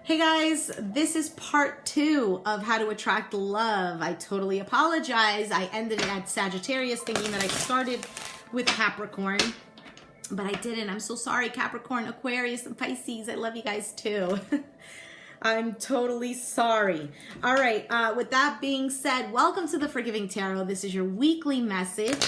Hey guys, this is part 2 of how to attract love. I totally apologize. I ended it at Sagittarius thinking that I started with Capricorn, but I didn't. I'm so sorry, Capricorn, Aquarius, and Pisces. I love you guys too. I'm totally sorry. All right, with that being said, welcome to the Forgiving Tarot. This is your weekly message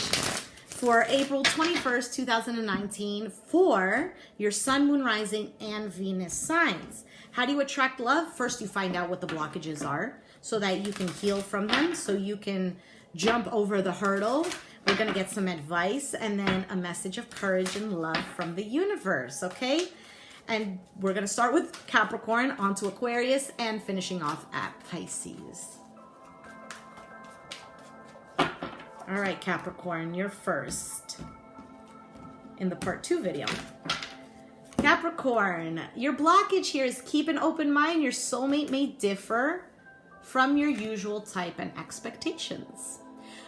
for April 21st, 2019 for your Sun, Moon, Rising, and Venus signs. How do you attract love? First, you find out what the blockages are so that you can heal from them, so you can jump over the hurdle. We're going to get some advice and then a message of courage and love from the universe, okay? And we're going to start with Capricorn, onto Aquarius, and finishing off at Pisces. All right, Capricorn, you're first in the part 2 video. Capricorn, your blockage here is keep an open mind. Your soulmate may differ from your usual type and expectations.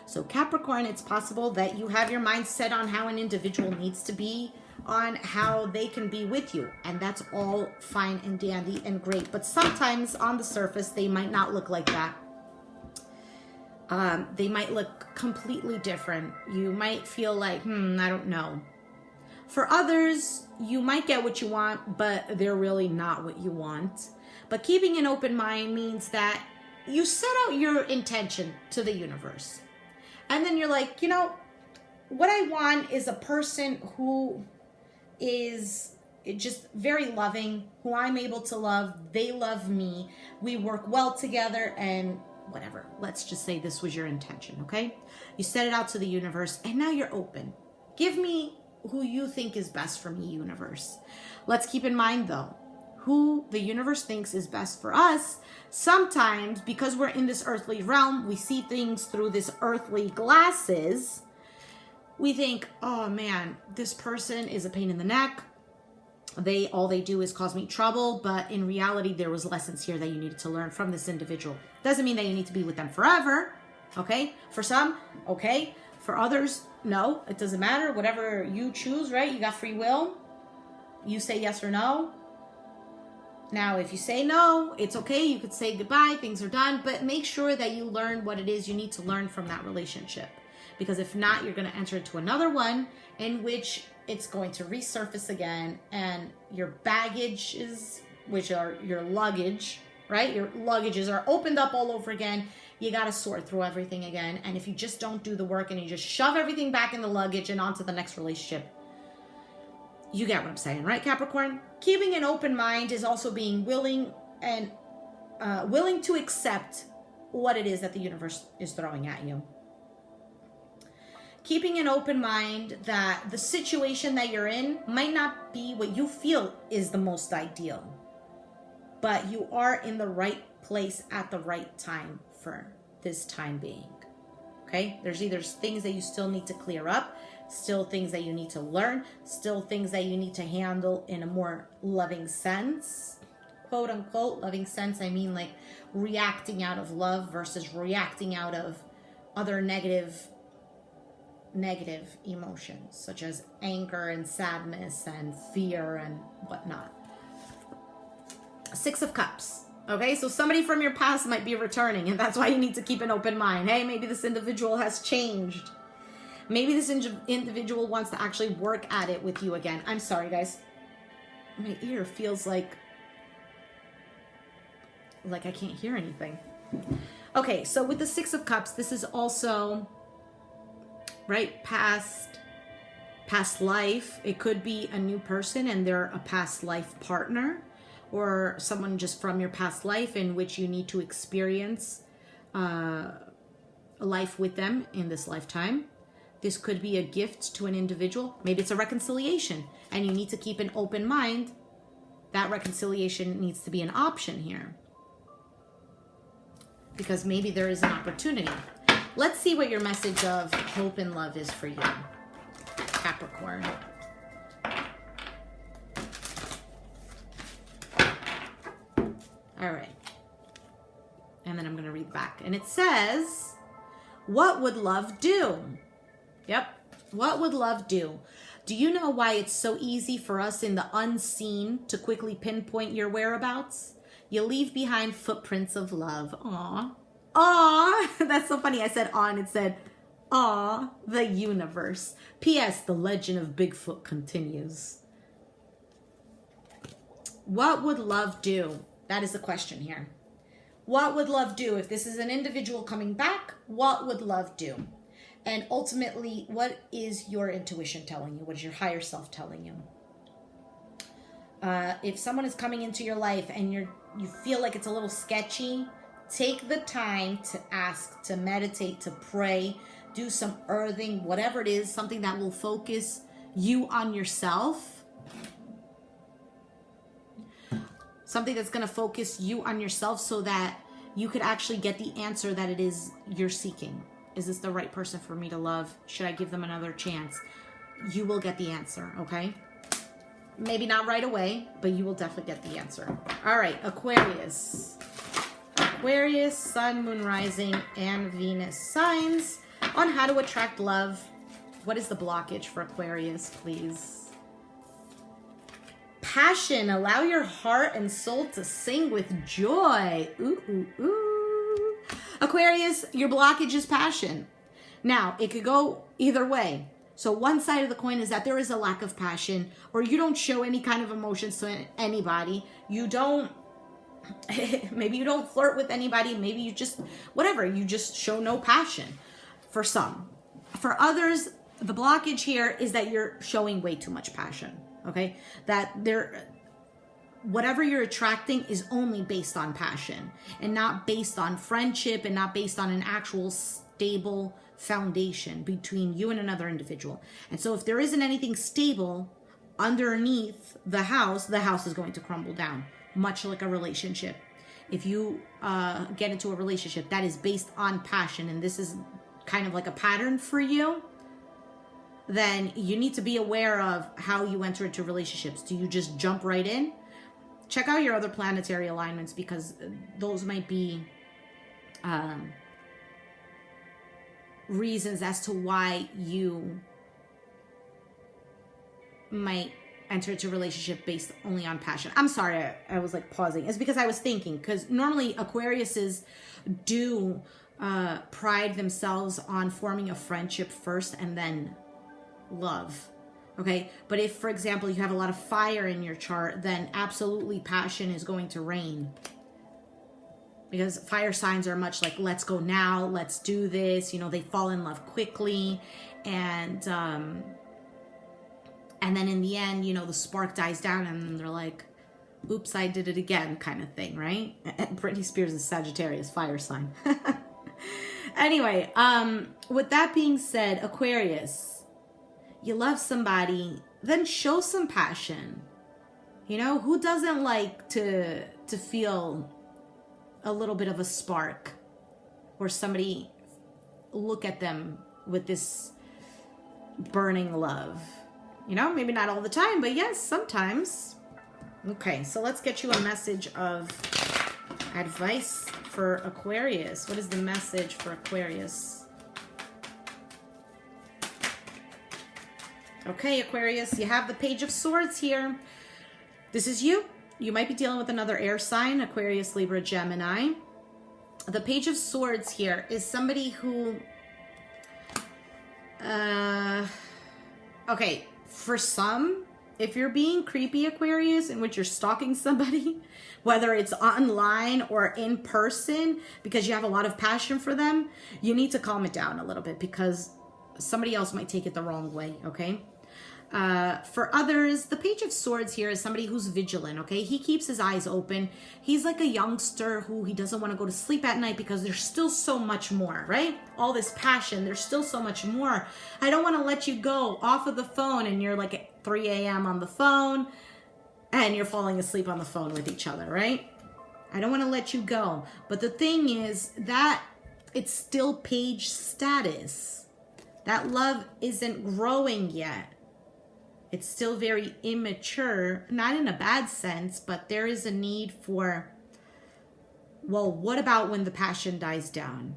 So Capricorn, it's possible that you have your mind set on how an individual needs to be, on how they can be with you. And that's all fine and dandy and great. But sometimes on the surface, they might not look like that. They might look completely different. You might feel like, I don't know. For others, you might get what you want, but they're really not what you want. But keeping an open mind means that you set out your intention to the universe. And then you're like, you know, what I want is a person who is just very loving, who I'm able to love. They love me. We work well together and whatever. Let's just say this was your intention, okay? You set it out to the universe and now you're open. Give me who you think is best for me, universe. Let's keep in mind though, who the universe thinks is best for us. Sometimes because we're in this earthly realm, we see things through this earthly glasses. We think, oh man, this person is a pain in the neck. All they do is cause me trouble, but in reality, there was lessons here that you needed to learn from this individual. Doesn't mean that you need to be with them forever, okay? For some, okay. For others, no, it doesn't matter. Whatever you choose, right? You got free will. You say yes or no. Now, if you say no, it's okay. You could say goodbye. Things are done. But make sure that you learn what it is you need to learn from that relationship. Because if not, you're going to enter into another one in which it's going to resurface again. And your baggages, which are your luggage, right? Your luggages are opened up all over again. You got to sort through everything again. And if you just don't do the work and you just shove everything back in the luggage and onto the next relationship, you get what I'm saying, right, Capricorn? Keeping an open mind is also being willing and willing to accept what it is that the universe is throwing at you. Keeping an open mind that the situation that you're in might not be what you feel is the most ideal, but you are in the right place at the right time for this time being, okay? There's either things that you still need to clear up, still things that you need to learn, still things that you need to handle in a more loving sense, quote unquote loving sense. I mean like reacting out of love versus reacting out of other negative emotions such as anger and sadness and fear and whatnot. 6 of Cups. Okay, so somebody from your past might be returning, and that's why you need to keep an open mind. Hey, maybe this individual has changed. Maybe this individual wants to actually work at it with you again. I'm sorry, guys. My ear feels like I can't hear anything. Okay, so with the 6 of Cups, this is also, right, past life. It could be a new person and they're a past life partner, or someone just from your past life in which you need to experience a life with them in this lifetime. This could be a gift to an individual. Maybe it's a reconciliation and you need to keep an open mind. That reconciliation needs to be an option here because maybe there is an opportunity. Let's see what your message of hope and love is for you, Capricorn. All right. And then I'm going to read back. And it says, what would love do? Yep. What would love do? Do you know why it's so easy for us in the unseen to quickly pinpoint your whereabouts? You leave behind footprints of love. Aw. Aw. That's so funny. I said aw and it said, aw, the universe. P.S. The legend of Bigfoot continues. What would love do? That is the question here. What would love do? If this is an individual coming back, what would love do? And ultimately, what is your intuition telling you? What is your higher self telling you? If someone is coming into your life and you feel like it's a little sketchy, take the time to ask, to meditate, to pray, do some earthing, whatever it is, something that will focus you on yourself. Something that's going to focus you on yourself so that you could actually get the answer that it is you're seeking. Is this the right person for me to love? Should I give them another chance? You will get the answer, okay? Maybe not right away, but you will definitely get the answer. All right, Aquarius. Aquarius, Sun, Moon, Rising, and Venus signs on how to attract love. What is the blockage for Aquarius, please? Passion. Allow your heart and soul to sing with joy. Ooh, ooh, ooh. Aquarius, your blockage is passion. Now, it could go either way. So one side of the coin is that there is a lack of passion, or you don't show any kind of emotions to anybody. You don't, maybe you don't flirt with anybody. Maybe you just, whatever, you just show no passion for some. For others, the blockage here is that you're showing way too much passion. Okay, that whatever you're attracting is only based on passion and not based on friendship and not based on an actual stable foundation between you and another individual. And so if there isn't anything stable underneath the house is going to crumble down, much like a relationship. If you get into a relationship that is based on passion, and this is kind of like a pattern for you, then you need to be aware of how you enter into relationships. Do you just jump right in? Check out your other planetary alignments, because those might be reasons as to why you might enter into a relationship based only on passion. I'm sorry, I was like pausing. It's because I was thinking, because normally Aquariuses do pride themselves on forming a friendship first and then love. Okay, but if, for example, you have a lot of fire in your chart, then absolutely passion is going to reign, because fire signs are much like, let's go now, let's do this. You know, they fall in love quickly, and then in the end, you know, the spark dies down and they're like, oops, I did it again, kind of thing, right? And Britney Spears is Sagittarius, fire sign. Anyway, with that being said, Aquarius, you love somebody, then show some passion. You know, who doesn't like to feel a little bit of a spark, or somebody look at them with this burning love? You know, maybe not all the time, but yes, sometimes. Okay, so let's get you a message of advice for Aquarius. What is the message for Aquarius? Okay, Aquarius, you have the Page of Swords here. This is you. You might be dealing with another air sign, Aquarius, Libra, Gemini. The Page of Swords here is somebody who, okay, for some, if you're being creepy, Aquarius, in which you're stalking somebody, whether it's online or in person, because you have a lot of passion for them, you need to calm it down a little bit, because somebody else might take it the wrong way, okay? For others, the Page of Swords here is somebody who's vigilant, okay? He keeps his eyes open. He's like a youngster who he doesn't want to go to sleep at night because there's still so much more, right? All this passion, there's still so much more. I don't want to let you go off of the phone, and you're like at 3 a.m. on the phone and you're falling asleep on the phone with each other, right? I don't want to let you go. But the thing is that it's still page status. That love isn't growing yet. It's still very immature, not in a bad sense, but there is a need for, well, what about when the passion dies down?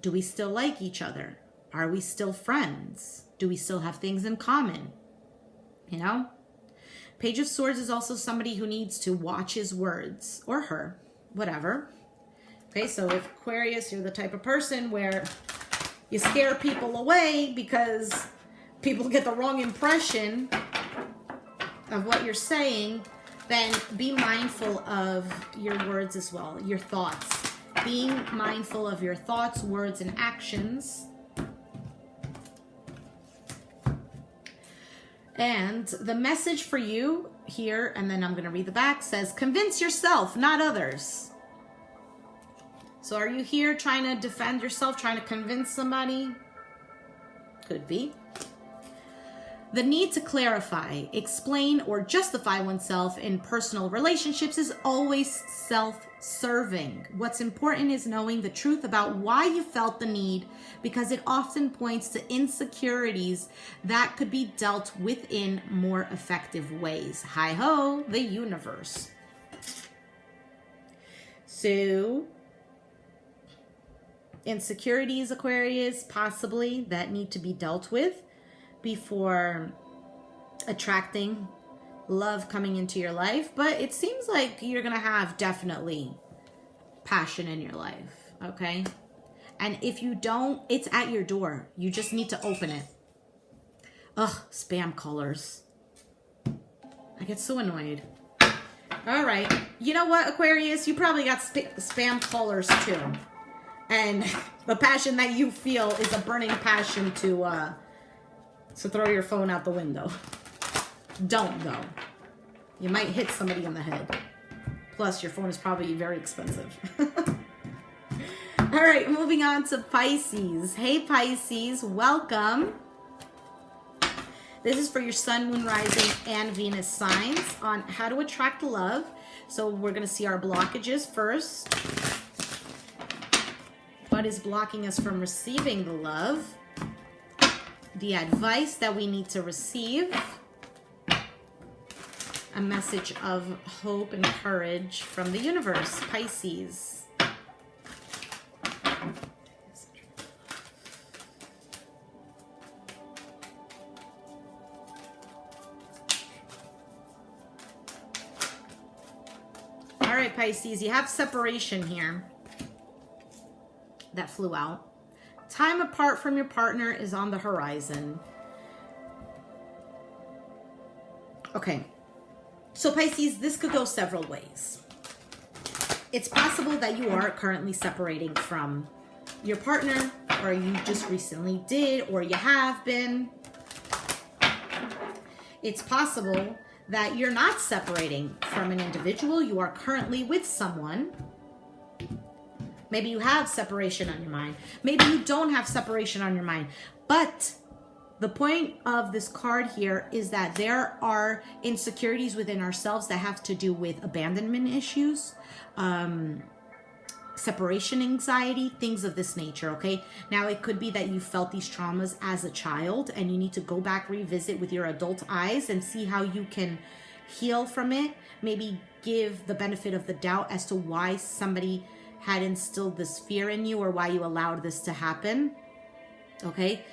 Do we still like each other? Are we still friends? Do we still have things in common? You know? Page of Swords is also somebody who needs to watch his words, or her, whatever. Okay, so if Aquarius, you're the type of person where you scare people away because people get the wrong impression of what you're saying, then be mindful of your words as well, your thoughts. Being mindful of your thoughts, words, and actions. And the message for you here, and then I'm going to read the back, says, convince yourself, not others. So are you here trying to defend yourself, trying to convince somebody? Could be. The need to clarify, explain, or justify oneself in personal relationships is always self-serving. What's important is knowing the truth about why you felt the need, because it often points to insecurities that could be dealt with in more effective ways. Hi-ho, the universe. So, insecurities, Aquarius, possibly, that need to be dealt with before attracting love coming into your life. But it seems like you're going to have definitely passion in your life, okay? And if you don't, it's at your door. You just need to open it. Ugh, spam callers. I get so annoyed. All right. You know what, Aquarius? You probably got spam callers too. And the passion that you feel is a burning passion to throw your phone out the window. Don't, though. You might hit somebody in the head. Plus, your phone is probably very expensive. All right, moving on to Pisces. Hey, Pisces, welcome. This is for your Sun, Moon, Rising, and Venus signs on how to attract love. So we're going to see our blockages first. What is blocking us from receiving the love? The advice that we need to receive. A message of hope and courage from the universe, Pisces. All right, Pisces, you have separation here. That flew out. Time apart from your partner is on the horizon. Okay. So Pisces, this could go several ways. It's possible that you are currently separating from your partner, or you just recently did, or you have been. It's possible that you're not separating from an individual. You are currently with someone. Maybe you have separation on your mind. Maybe you don't have separation on your mind. But the point of this card here is that there are insecurities within ourselves that have to do with abandonment issues, separation anxiety, things of this nature, okay? Now, it could be that you felt these traumas as a child and you need to go back, revisit with your adult eyes and see how you can heal from it. Maybe give the benefit of the doubt as to why somebody had instilled this fear in you or why you allowed this to happen, okay?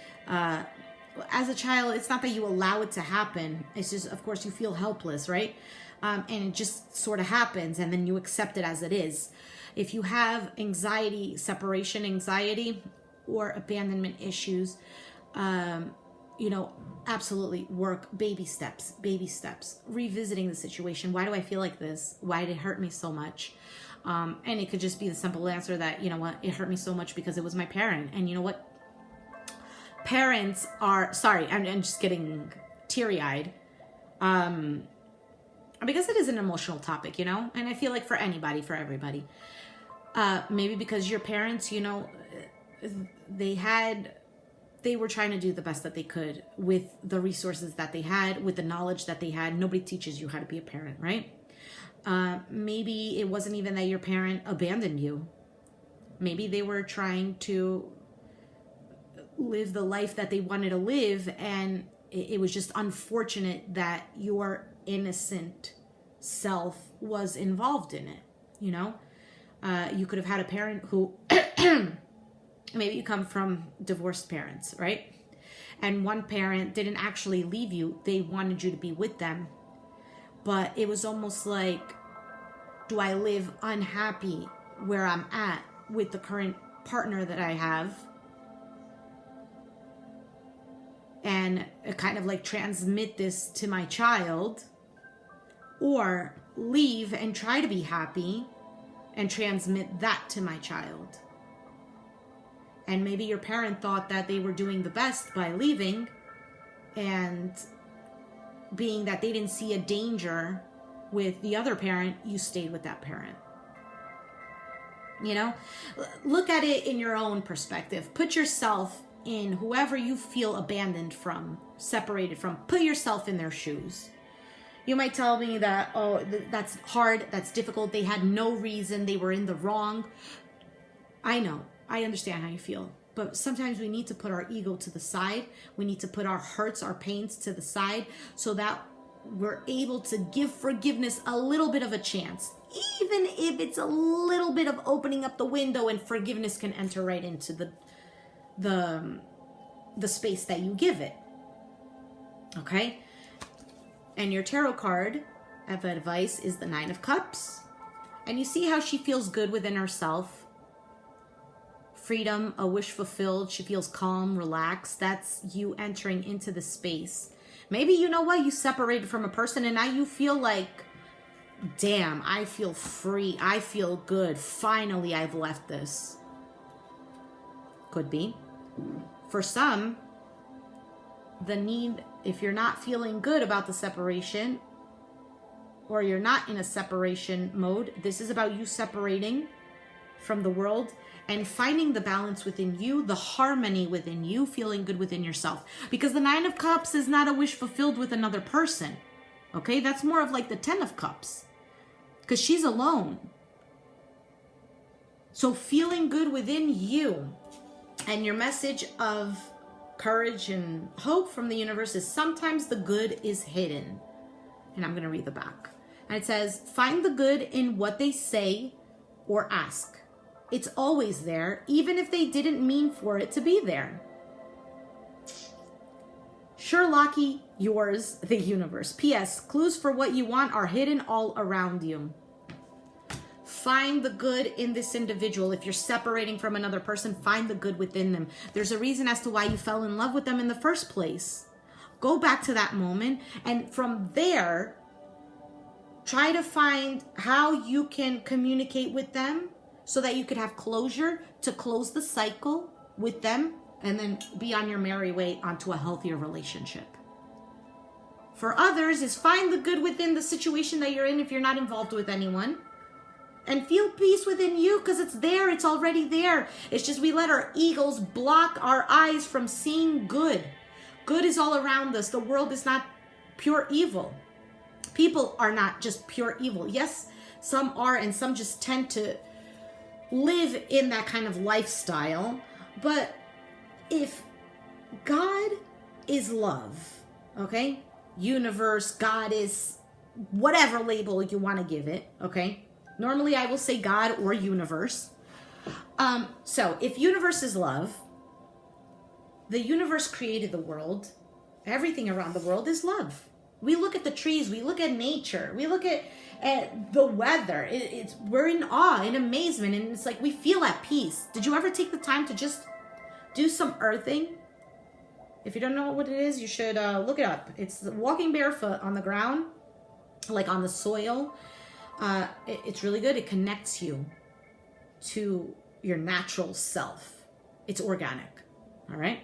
As a child, it's not that you allow it to happen. It's just, of course, you feel helpless, right? And it just sort of happens, and then you accept it as it is. If you have anxiety, separation anxiety, or abandonment issues, you know, absolutely work baby steps, revisiting the situation. Why do I feel like this? Why did it hurt me so much? And it could just be the simple answer that, you know what, it hurt me so much because it was my parent. And you know what? Parents are, sorry, I'm just getting teary-eyed. Because it is an emotional topic, you know? And I feel like for anybody, for everybody. Maybe because your parents, you know, they were trying to do the best that they could with the resources that they had, with the knowledge that they had. Nobody teaches you how to be a parent, right? Maybe it wasn't even that your parent abandoned you. Maybe they were trying to live the life that they wanted to live, and it was just unfortunate that your innocent self was involved in it, you know? You could have had a parent who, maybe you come from divorced parents, right? And one parent didn't actually leave you. They wanted you to be with them. but it was almost like, do I live unhappy where I'm at with the current partner that I have? And kind of like transmit this to my child, or leave and try to be happy and transmit that to my child. And maybe your parent thought that they were doing the best by leaving, and being that they didn't see a danger with the other parent, you stayed with that parent. You know, look at it in your own perspective. Put yourself in whoever you feel abandoned from, separated from. Put yourself in their shoes. You might tell me that, oh, that's hard, that's difficult, they had no reason, they were in the wrong. I know, I understand how you feel. But sometimes we need to put our ego to the side. We need to put our hurts, our pains to the side, so that we're able to give forgiveness a little bit of a chance. Even if it's a little bit of opening up the window, and forgiveness can enter right into the space that you give it. Okay? And your tarot card of advice is the Nine of Cups. And you see how she feels good within herself. Freedom, a wish fulfilled. She feels calm, relaxed. That's you entering into the space. Maybe, you know what, you separated from a person and now you feel like, damn, I feel free. I feel good. Finally, I've left this. Could be. For some, the need, if you're not feeling good about the separation, or you're not in a separation mode, this is about you separating from the world and finding the balance within you, the harmony within you, feeling good within yourself. Because the Nine of Cups is not a wish fulfilled with another person. Okay, that's more of like the Ten of Cups, because she's alone. So feeling good within you, and your message of courage and hope from the universe is sometimes the good is hidden. And I'm going to read the back. And it says, find the good in what they say or ask. It's always there, even if they didn't mean for it to be there. Sherlocky, yours, the universe. P.S. Clues for what you want are hidden all around you. Find the good in this individual. If you're separating from another person, find the good within them. There's a reason as to why you fell in love with them in the first place. Go back to that moment, and from there, try to find how you can communicate with them so that you could have closure to close the cycle with them, and then be on your merry way onto a healthier relationship. For others, is find the good within the situation that you're in if you're not involved with anyone. And feel peace within you, because it's there. It's already there. It's just we let our egos block our eyes from seeing good. Good is all around us. The world is not pure evil. People are not just pure evil. Yes, some are, and some just tend to live in that kind of lifestyle. But if God is love, okay? Universe, God is whatever label you want to give it, okay? Normally I will say God or universe. So if universe is love, the universe created the world. Everything around the world is love. We look at the trees, we look at nature, we look at the weather. We're in awe, in amazement, and it's like we feel at peace. Did you ever take the time to just do some earthing? If you don't know what it is, you should look it up. It's walking barefoot on the ground, like on the soil. It's really good. It connects you to your natural self. It's organic. All right.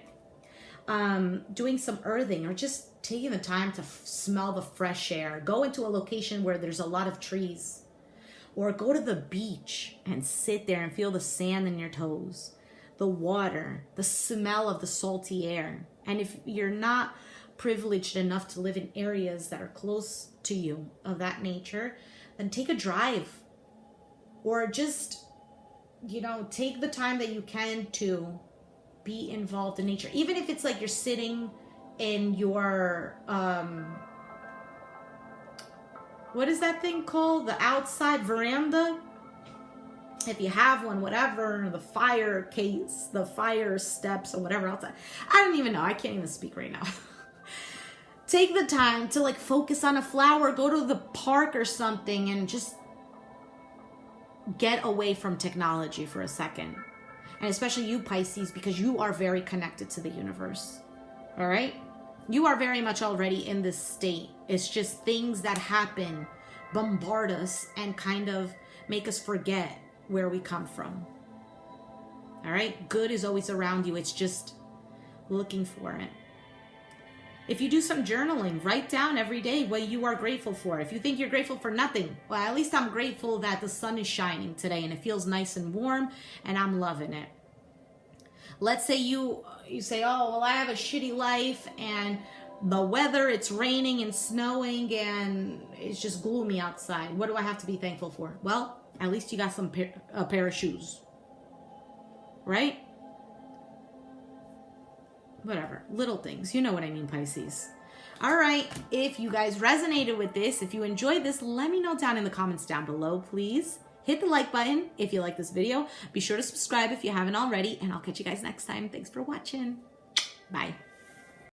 Doing some earthing, or just taking the time to smell the fresh air. Go into a location where there's a lot of trees, or go to the beach and sit there and feel the sand in your toes, the water, the smell of the salty air. And if you're not privileged enough to live in areas that are close to you of that nature, then take a drive, or just, take the time that you can to be involved in nature. Even if it's like you're sitting in your, what is that thing called? The outside veranda? If you have one, whatever, the fire case, the fire steps, or whatever else. I don't even know. I can't even speak right now. take the time to like focus on a flower, go to the park or something, and just get away from technology for a second. And especially you, Pisces, because you are very connected to the universe. All right? You are very much already in this state. It's just things that happen bombard us and kind of make us forget where we come from. All right? Good is always around you. It's just looking for it. If you do some journaling, write down every day what you are grateful for. If you think you're grateful for nothing, well, at least I'm grateful that the sun is shining today and it feels nice and warm and I'm loving it. Let's say you say, oh, well, I have a shitty life and the weather, it's raining and snowing and it's just gloomy outside. What do I have to be thankful for? Well, at least you got a pair of shoes, right? Whatever, little things. You know what I mean, Pisces. All right, if you guys resonated with this, if you enjoyed this, let me know down in the comments down below, please. Hit the like button if you like this video. Be sure to subscribe if you haven't already, and I'll catch you guys next time. Thanks for watching. Bye.